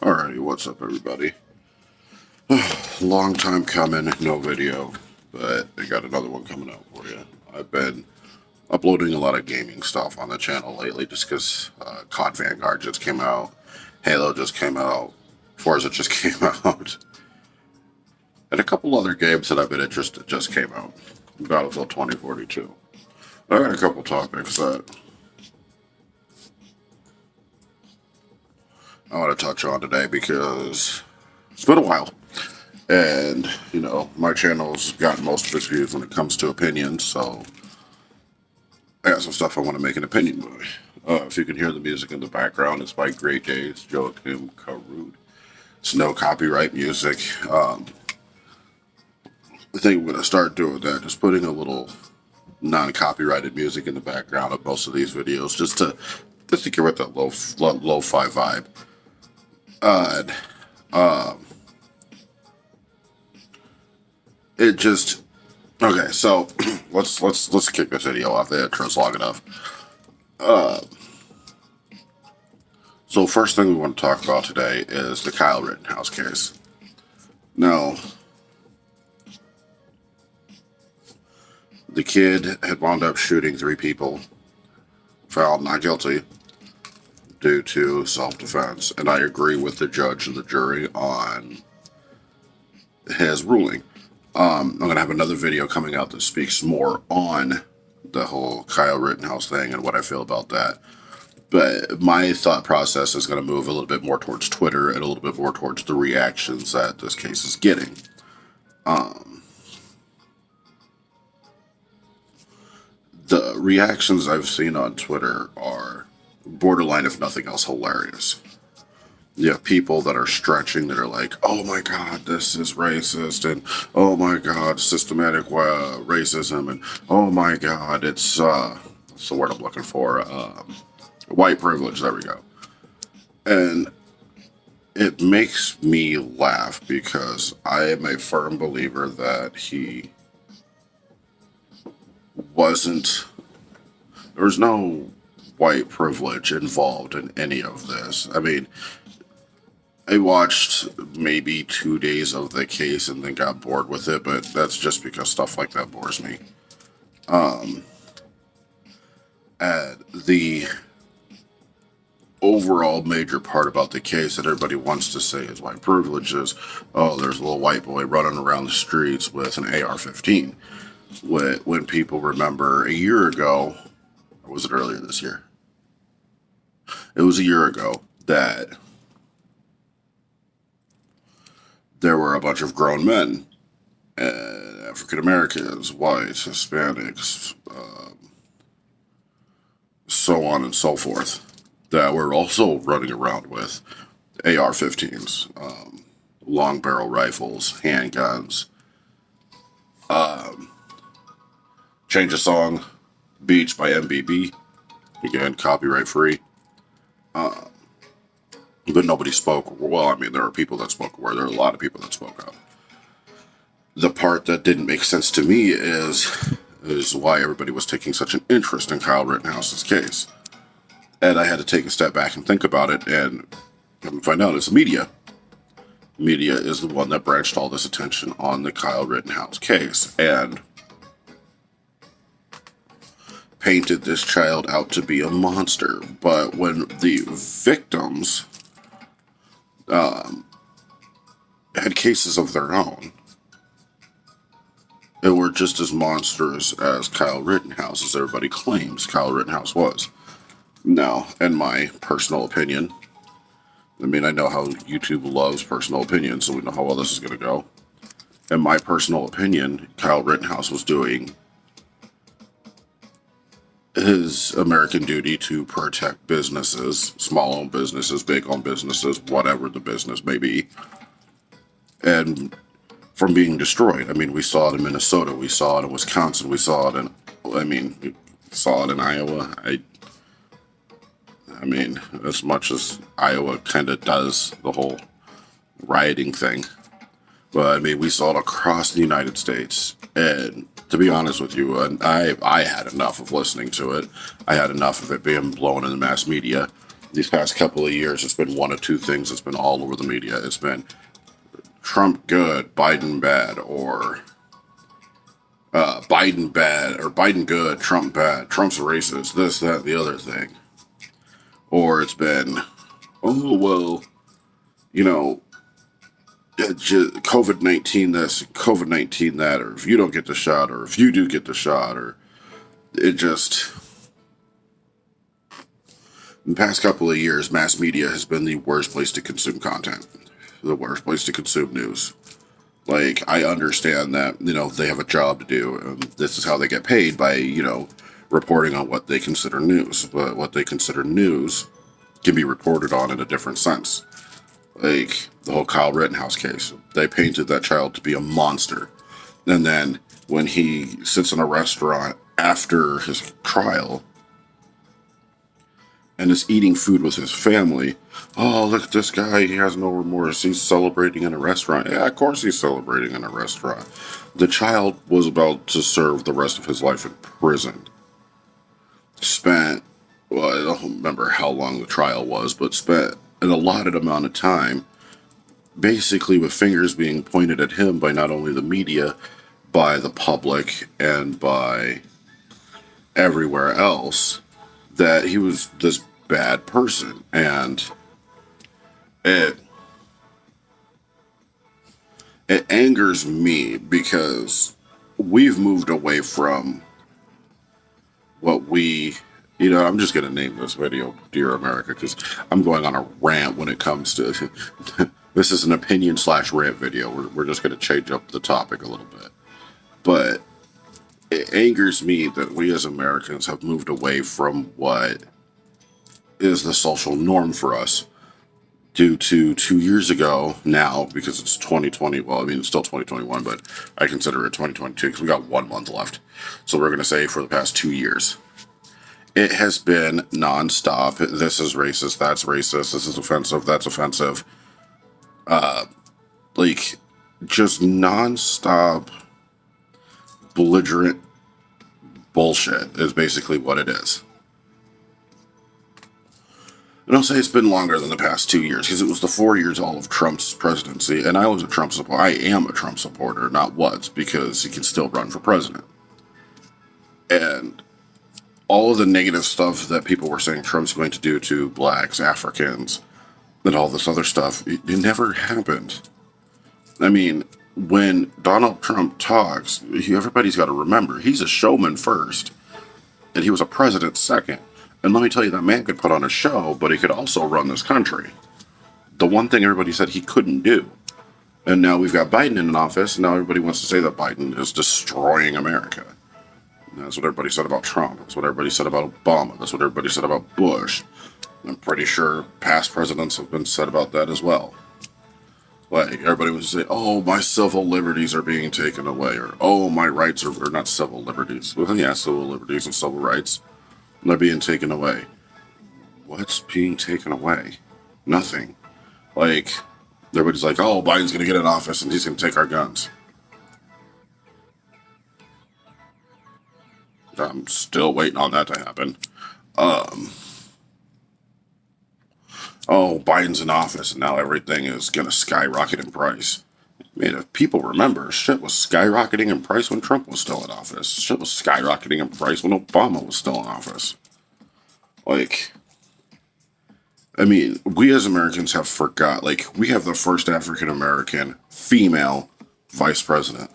Alrighty, what's up, everybody? Long time coming, no video, but I got another one coming out for you. I've been uploading a lot of gaming stuff on the channel lately just because COD Vanguard just came out, Halo just came out, Forza just came out, and a couple other games that I've been interested just came out. Battlefield 2042. I got a couple topics that I want to touch on today because it's been a while. And, my channel's gotten most of its views when it comes to opinions, so I got some stuff I want to make an opinion by. If you can hear the music in the background, it's by Great Days, Joachim Karud. It's no copyright music. I think I'm going to start doing that, just putting a little non-copyrighted music in the background of most of these videos, just to get with that lo-fi vibe. It just okay. So let's kick this video off. The intro's long enough. So first thing we want to talk about today is the Kyle Rittenhouse case. Now, the kid had wound up shooting 3 people, found not guilty due to self-defense, and I agree with the judge and the jury on his ruling. I'm going to have another video coming out that speaks more on the whole Kyle Rittenhouse thing and what I feel about that. But my thought process is going to move a little bit more towards Twitter and a little bit more towards the reactions that this case is getting. The reactions I've seen on Twitter are borderline, if nothing else, hilarious. You have people that are stretching, that are like, oh my god, this is racist, and oh my god, systematic racism, and oh my god, it's what's the word I'm looking for? White privilege, there we go. And it makes me laugh because I am a firm believer that there was no white privilege involved in any of this. I mean, I watched maybe 2 days of the case and then got bored with it, but that's just because stuff like that bores me. And the overall major part about the case that everybody wants to say is white privilege is, oh, there's a little white boy running around the streets with an AR-15. When people remember a year ago, or was it earlier this year? It was a year ago that there were a bunch of grown men, African Americans, whites, Hispanics, so on and so forth, that were also running around with AR-15s, long barrel rifles, handguns. Change a Song, Beach by MBB, again, copyright free. But nobody spoke. Well, I mean, there are people that spoke where there are a lot of people that spoke up. The part that didn't make sense to me is why everybody was taking such an interest in Kyle Rittenhouse's case. And I had to take a step back and think about it, and come to find out it's the media. Media is the one that branched all this attention on the Kyle Rittenhouse case, and painted this child out to be a monster. But when the victims had cases of their own, they were just as monstrous as Kyle Rittenhouse, as everybody claims Kyle Rittenhouse was. Now, in my personal opinion, I mean, I know how YouTube loves personal opinions, so we know how well this is going to go. In my personal opinion, Kyle Rittenhouse was doing his American duty to protect businesses, small-owned businesses, big-owned businesses, whatever the business may be, and from being destroyed. I mean, we saw it in Minnesota, we saw it in Wisconsin, we saw it in Iowa. I mean, as much as Iowa kind of does the whole rioting thing, but I mean, we saw it across the United States, and to be honest with you, I had enough of listening to it. I had enough of it being blown in the mass media. these past couple of years, it's been one of two things that's been all over the media. It's been Trump good, Biden bad, or Biden bad, or Biden good, Trump bad, Trump's a racist, this, that, the other thing. Or it's been, oh, well, you know, COVID-19 this, COVID-19 that, or if you don't get the shot, or if you do get the shot, or it just, in the past couple of years, mass media has been the worst place to consume content, the worst place to consume news. Like, I understand that, they have a job to do, and this is how they get paid by, reporting on what they consider news. But what they consider news can be reported on in a different sense. Like, the whole Kyle Rittenhouse case. They painted that child to be a monster. And then, when he sits in a restaurant after his trial, and is eating food with his family. Oh, look at this guy. He has no remorse. He's celebrating in a restaurant. Yeah, of course he's celebrating in a restaurant. The child was about to serve the rest of his life in prison. Well, I don't remember how long the trial was, but spent an allotted amount of time basically with fingers being pointed at him by not only the media, by the public, and by everywhere else, that he was this bad person. And it angers me because we've moved away from what I'm just going to name this video Dear America, because I'm going on a rant when it comes to this is an opinion/rant video. We're just going to change up the topic a little bit. But it angers me that we as Americans have moved away from what is the social norm for us due to 2 years ago now, because it's 2020. Well, I mean, it's still 2021, but I consider it 2022 because we got 1 month left. So we're going to say for the past 2 years, it has been nonstop. This is racist. That's racist. This is offensive. That's offensive. Like, just nonstop belligerent bullshit is basically what it is. And I'll say it's been longer than the past 2 years because it was the 4 years all of Trump's presidency, and I was a Trump supporter. I am a Trump supporter, not was, because he can still run for president. And all of the negative stuff that people were saying Trump's going to do to blacks, Africans, and all this other stuff, it never happened. I mean, when Donald Trump talks, everybody's got to remember, he's a showman first, and he was a president second. And let me tell you, that man could put on a show, but he could also run this country. The one thing everybody said he couldn't do. And now we've got Biden in office, and now everybody wants to say that Biden is destroying America. And that's what everybody said about Trump. That's what everybody said about Obama. That's what everybody said about Bush. I'm pretty sure past presidents have been said about that as well. Like, everybody would say, oh, my civil liberties are being taken away, or, oh, my rights are not civil liberties. Well, yeah, civil liberties and civil rights, they're being taken away. What's being taken away? Nothing. Like, everybody's like, oh, Biden's going to get in office and he's going to take our guns. I'm still waiting on that to happen. Oh, Biden's in office and now everything is going to skyrocket in price. Man, if people remember, shit was skyrocketing in price when Trump was still in office. Shit was skyrocketing in price when Obama was still in office. Like, I mean, we as Americans have forgot, like, we have the first African-American female vice president.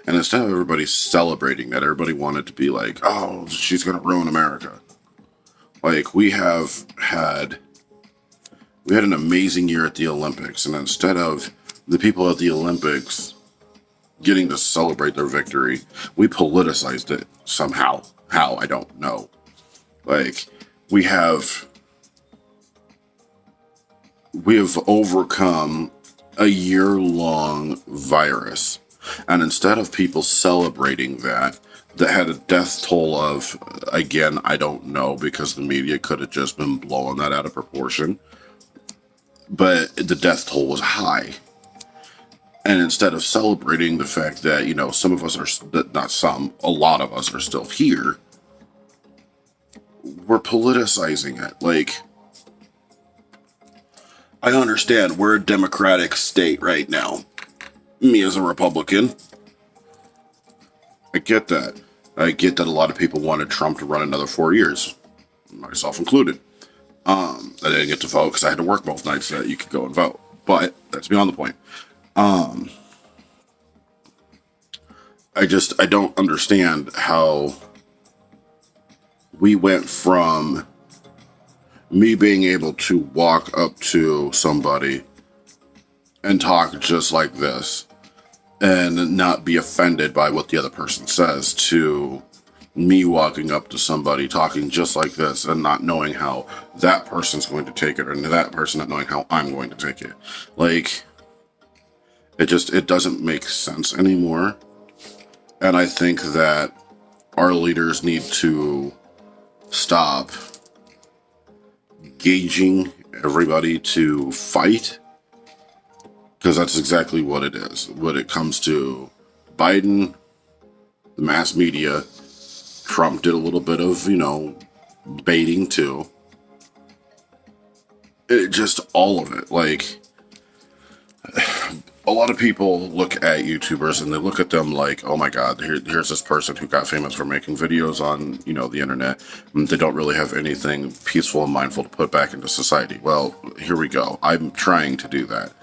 And instead of everybody celebrating that, everybody wanted to be like, oh, she's going to ruin America. Like, we had an amazing year at the Olympics, and instead of the people at the Olympics getting to celebrate their victory, we politicized it somehow. How, I don't know. Like, we have overcome a year-long virus, and instead of people celebrating that had a death toll of, again, I don't know, because the media could have just been blowing that out of proportion, but the death toll was high. And instead of celebrating the fact that, some of us are, not some, a lot of us are still here, we're politicizing it. Like, I understand we're a democratic state right now. Me as a Republican, I get that. I get that a lot of people wanted Trump to run another 4 years, myself included. I didn't get to vote because I had to work both nights so that you could go and vote. But that's beyond the point. I don't understand how we went from me being able to walk up to somebody and talk just like this and not be offended by what the other person says to me walking up to somebody talking just like this and not knowing how that person's going to take it, and that person not knowing how I'm going to take it. Like, it doesn't make sense anymore. And I think that our leaders need to stop gauging everybody to fight, because that's exactly what it is. When it comes to Biden, the mass media, Trump did a little bit of, baiting too. It just, all of it. Like, a lot of people look at YouTubers and they look at them like, oh my God, here's this person who got famous for making videos on, the internet. And they don't really have anything peaceful and mindful to put back into society. Well, here we go. I'm trying to do that.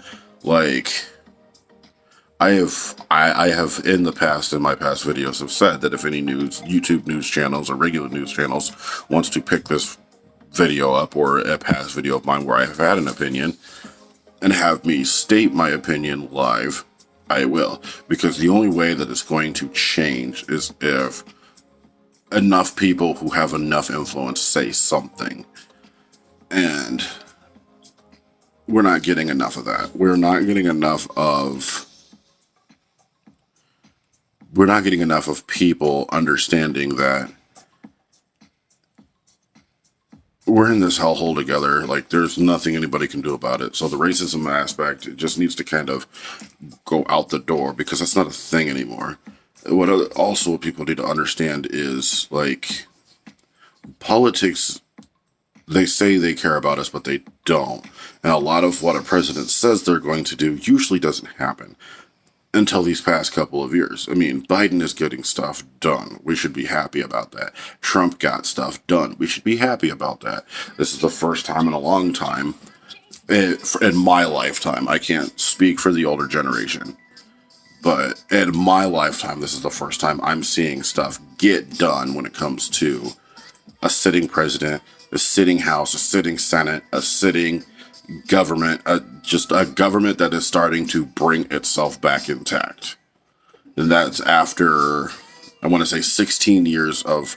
Like, I have in the past, in my past videos, have said that if any YouTube news channels or regular news channels wants to pick this video up or a past video of mine where I have had an opinion and have me state my opinion live, I will. Because the only way that it's going to change is if enough people who have enough influence say something. And we're not getting enough of that. We're not getting enough of people understanding that we're in this hellhole together. Like, there's nothing anybody can do about it. So the racism aspect, it just needs to kind of go out the door, because that's not a thing anymore. What people need to understand is, like, politics, they say they care about us, but they don't. And a lot of what a president says they're going to do usually doesn't happen until these past couple of years. I mean, Biden is getting stuff done. We should be happy about that. Trump got stuff done. We should be happy about that. This is the first time in a long time, in my lifetime, I can't speak for the older generation, but in my lifetime, this is the first time I'm seeing stuff get done when it comes to a sitting president, a sitting House, a sitting Senate, a sitting government, just a government that is starting to bring itself back intact. And that's after, I want to say, 16 years of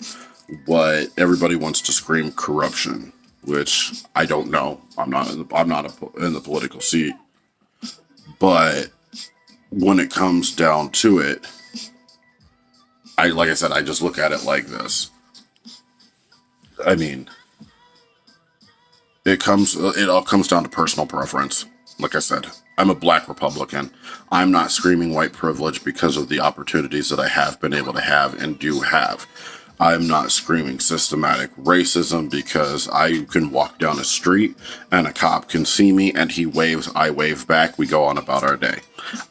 what everybody wants to scream corruption, which I don't know. I'm not in the political seat. But when it comes down to it, like I said, I just look at it like this. I mean, it all comes down to personal preference. Like I said, I'm a black Republican. I'm not screaming white privilege because of the opportunities that I have been able to have and do have. I'm not screaming systematic racism because I can walk down a street and a cop can see me and he waves, I wave back, we go on about our day.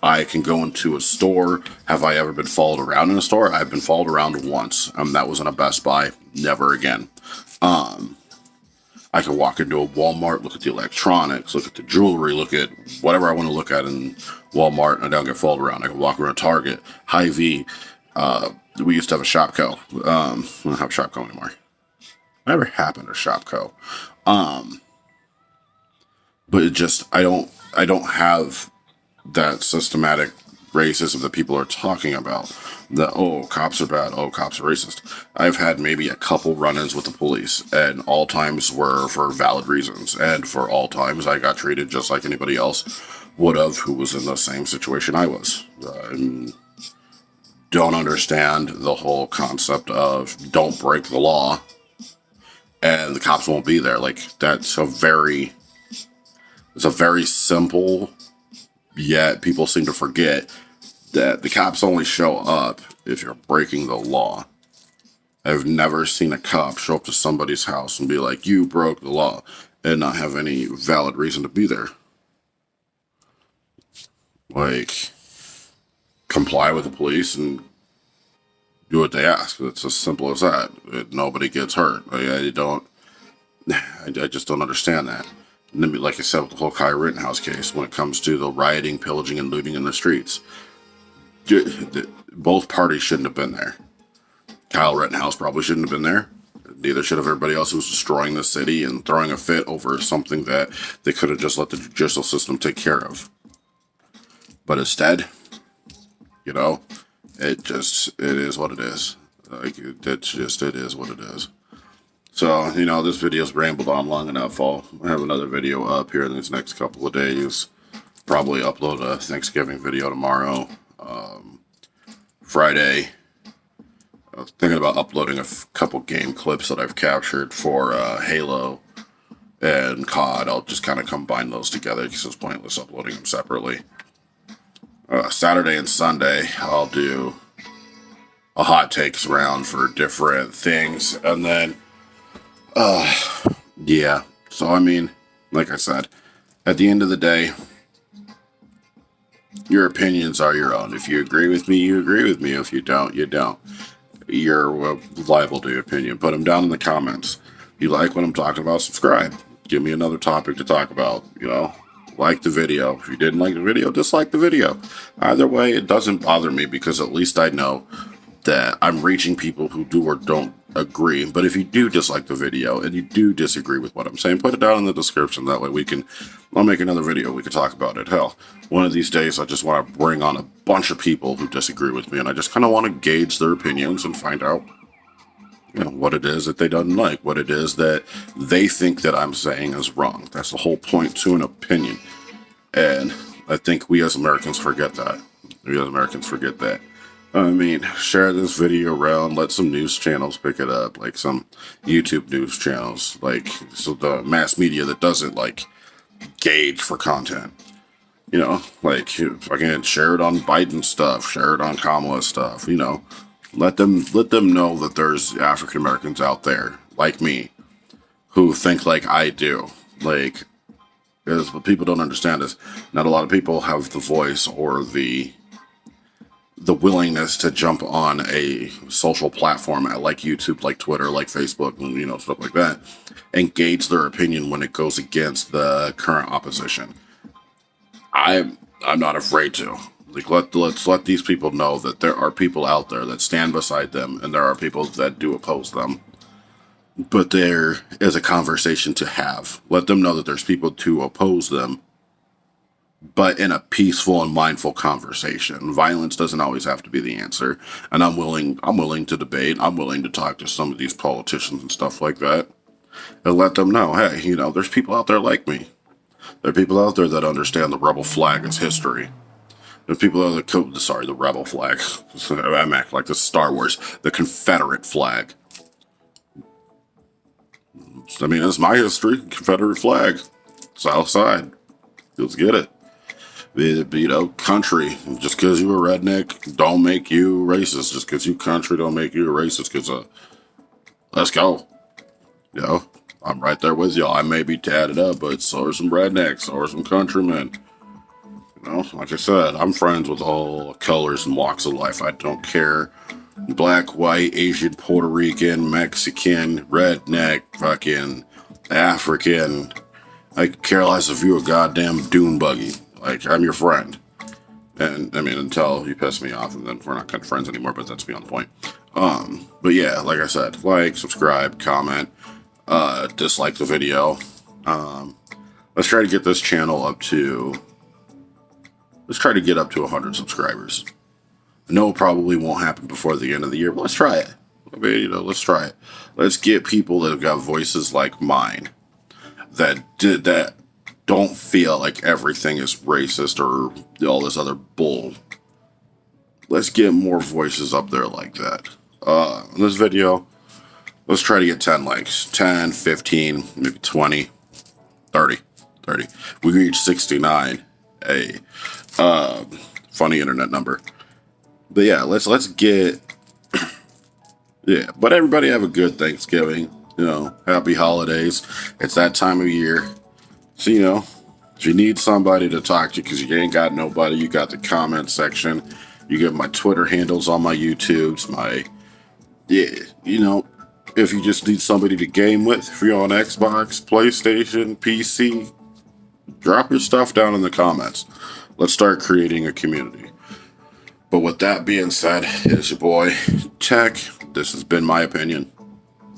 I can go into a store. Have I ever been followed around in a store? I've been followed around once. That was in a Best Buy. Never again. I can walk into a Walmart, look at the electronics, look at the jewelry, look at whatever I want to look at in Walmart, and I don't get followed around. I can walk around Target, Hy-Vee. We used to have a Shopko. We don't have a Shopko anymore. Whatever happened to Shopko? But it just, I don't have that systematic racism that people are talking about. That, oh, cops are bad, oh, cops are racist. I've had maybe a couple run-ins with the police, and all times were for valid reasons, and for all times I got treated just like anybody else would have who was in the same situation I was. Don't understand the whole concept of don't break the law and the cops won't be there. Like, it's a very simple, yet people seem to forget that the cops only show up if you're breaking the law. I've never seen a cop show up to somebody's house and be like, you broke the law, and not have any valid reason to be there. Like, comply with the police and do what they ask. It's as simple as that. Nobody gets hurt. I just don't understand that. And then, like I said, with the whole Kyle Rittenhouse case, when it comes to the rioting, pillaging, and looting in the streets, both parties shouldn't have been there. Kyle Rittenhouse probably shouldn't have been there. Neither should have everybody else who was destroying the city and throwing a fit over something that they could have just let the judicial system take care of. But instead, you know, it is what it is. Like, it is what it is. So, this video's rambled on long enough. I'll have another video up here in these next couple of days. Probably upload a Thanksgiving video tomorrow. Friday, I was thinking about uploading a couple game clips that I've captured for Halo and COD. I'll just kind of combine those together because it's pointless uploading them separately. Saturday and Sunday, I'll do a hot takes round for different things. And then, yeah. So, like I said, at the end of the day, your opinions are your own. If you agree with me, you agree with me. If you don't, you don't. You're liable to your opinion. Put them down in the comments. If you like what I'm talking about, subscribe. Give me another topic to talk about. Like the video. If you didn't like the video, dislike the video. Either way, it doesn't bother me because at least I know that I'm reaching people who do or don't agree. But if you do dislike the video and you do disagree with what I'm saying, put it down in the description. That way I'll make another video. We can talk about it. Hell, one of these days I just want to bring on a bunch of people who disagree with me, and I just kind of want to gauge their opinions and find out what it is that they don't like, what it is that they think that I'm saying is wrong. That's the whole point to an opinion. And I think we as Americans forget that. Share this video around, let some news channels pick it up, like some YouTube news channels, so the mass media that doesn't, gauge for content. If I can share it on Biden stuff, share it on Kamala stuff, let them know that there's African Americans out there like me who think like I do. Because what people don't understand is not a lot of people have the voice or the willingness to jump on a social platform like YouTube, like Twitter, like Facebook, and stuff like that, and gauge their opinion when it goes against the current opposition. I'm not afraid to. Let's let these people know that there are people out there that stand beside them, and there are people that do oppose them. But there is a conversation to have. Let them know that there's people to oppose them, but in a peaceful and mindful conversation. Violence doesn't always have to be the answer. And I'm willing to debate. I'm willing to talk to some of these politicians and stuff like that, and let them know, hey, there's people out there like me. There are people out there that understand the rebel flag as history. There's people out there the rebel flag. I'm acting like this Star Wars, the Confederate flag. It's my history. Confederate flag. South side. Let's get it. Country. Just because you a redneck don't make you racist. Just because you country don't make you a racist. Because, let's go. I'm right there with y'all. I may be tatted up, but so are some rednecks. So are some countrymen. Like I said, I'm friends with all colors and walks of life. I don't care. Black, white, Asian, Puerto Rican, Mexican, redneck, fucking African. I care less if you're a goddamn dune buggy. I'm your friend. And, until you piss me off, and then we're not kind of friends anymore, but that's beyond the point. But yeah, like I said, subscribe, comment, dislike the video. Let's try to get this channel up to... Let's try to get up to 100 subscribers. I know it probably won't happen before the end of the year, but let's try it. Let's try it. Let's get people that have got voices like mine that don't feel like everything is racist or all this other bull. Let's get more voices up there like that. In this video, let's try to get 10 likes. 10, 15, maybe 20, 30. We reached 69. Funny internet number. But yeah, let's get... Yeah, but everybody have a good Thanksgiving. Happy holidays. It's that time of year. So, If you need somebody to talk to because you ain't got nobody, you got the comment section. You get my Twitter handles on my YouTubes, if you just need somebody to game with, if you're on Xbox, PlayStation, PC, drop your stuff down in the comments. Let's start creating a community. But with that being said, it's your boy, Tech. This has been my opinion.